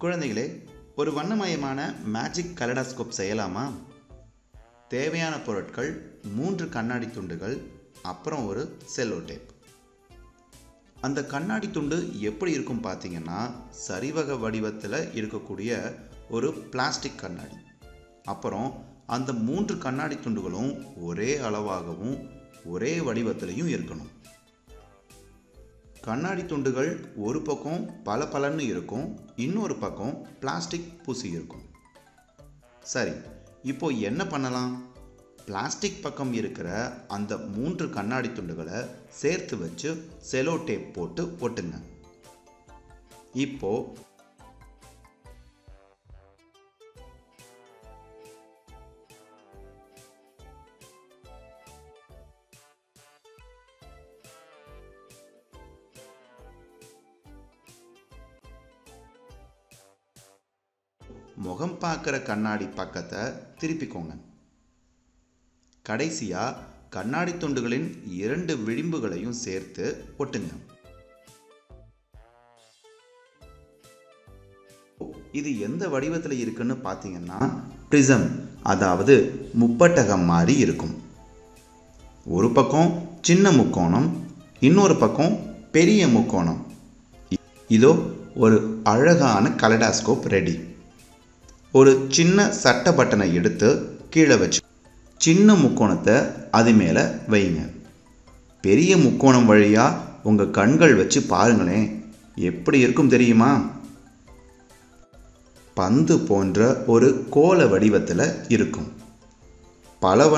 குழந்தைகளே, ஒரு வண்ணமயமான மேஜிக் கலடாஸ்கோப் செய்யலாமா? தேவையான பொருட்கள் 3 கண்ணாடி துண்டுகள், அப்புறம் ஒரு செல்லோ டேப். அந்த கண்ணாடி துண்டு எப்படி இருக்கும் பார்த்தீங்கன்னா, சரிவக வடிவத்தில் இருக்கக்கூடிய ஒரு பிளாஸ்டிக் கண்ணாடி. அப்புறம் அந்த 3 கண்ணாடி துண்டுகளும் ஒரே அளவாகவும் ஒரே வடிவத்திலையும் இருக்கணும். கண்ணாடி துண்டுகள் ஒரு பக்கம் பளபளன்னு இருக்கும், இன்னொரு பக்கம் பிளாஸ்டிக் பூசி இருக்கும். சரி, இப்போ என்ன பண்ணலாம்? பிளாஸ்டிக் பக்கம் இருக்கிற அந்த 3 கண்ணாடி துண்டுகளை சேர்த்து வச்சு செலோ டேப் போட்டு ஒட்டுங்க. இப்போ முகம் பார்க்குற கண்ணாடி பக்கத்தை திருப்பிக்கோங்க. கடைசியா கண்ணாடி துண்டுகளின் 2 விளிம்புகளையும் சேர்த்து ஒட்டுங்க. இது எந்த வடிவத்தில் இருக்குன்னு பார்த்தீங்கன்னா, பிரிசம், அதாவது முப்பட்டகம் மாதிரி இருக்கும். ஒரு பக்கம் சின்ன முக்கோணம், இன்னொரு பக்கம் பெரிய முக்கோணம். இதோ ஒரு அழகான கலடாஸ்கோப் ரெடி. ஒரு சின்ன சட்டை பட்டனை எடுத்து கீழே வச்சு சின்ன முக்கோணத்தை அது மேலே வைங்க. பெரிய முக்கோணம் வழியாக உங்கள் கண்கள் வச்சு பாருங்களேன், எப்படி இருக்கும் தெரியுமா? பந்து போன்ற ஒரு கோல வடிவத்தில் இருக்கும். பல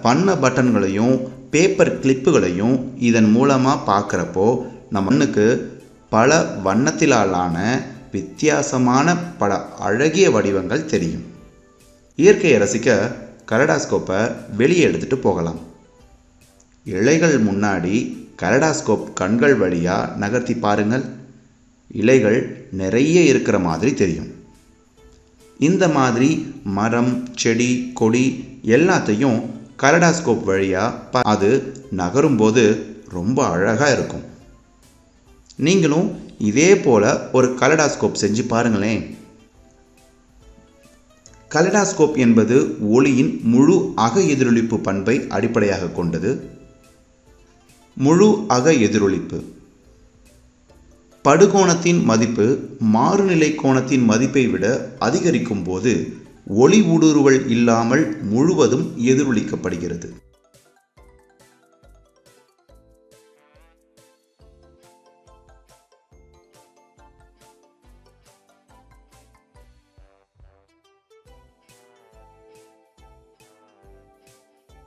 வண்ண பட்டன்களையும் பேப்பர் கிளிப்புகளையும் இதன் மூலமாக பார்க்குறப்போ நம்ம கண்ணுக்கு பல வண்ணத்திலான வித்தியாசமான பல அழகிய வடிவங்கள் தெரியும். இயற்கையை ரசிக்க கலடாஸ்கோப்பை வெளியே எடுத்துகிட்டு போகலாம். இலைகள் முன்னாடி கலடாஸ்கோப் கண்கள் வழியாக நகர்த்தி பாருங்கள். இலைகள் நிறைய இருக்கிற மாதிரி தெரியும். இந்த மாதிரி மரம், செடி, கொடி எல்லாத்தையும் கலடாஸ்கோப் வழியாக அது நகரும்போது ரொம்ப அழகாக இருக்கும். நீங்களும் இதே போல ஒரு கலடாஸ்கோப் செஞ்சு பாருங்களேன். கலடாஸ்கோப் என்பது ஒளியின் முழு அக எதிரொலிப்பு பண்பை அடிப்படையாக கொண்டது. முழு அக எதிரொலிப்பு படுகோணத்தின் மதிப்பு மாறுநிலை கோணத்தின் மதிப்பை விட அதிகரிக்கும் போது ஒளி ஊடுருவல் இல்லாமல் முழுவதும் எதிரொலிக்கப்படுகிறது.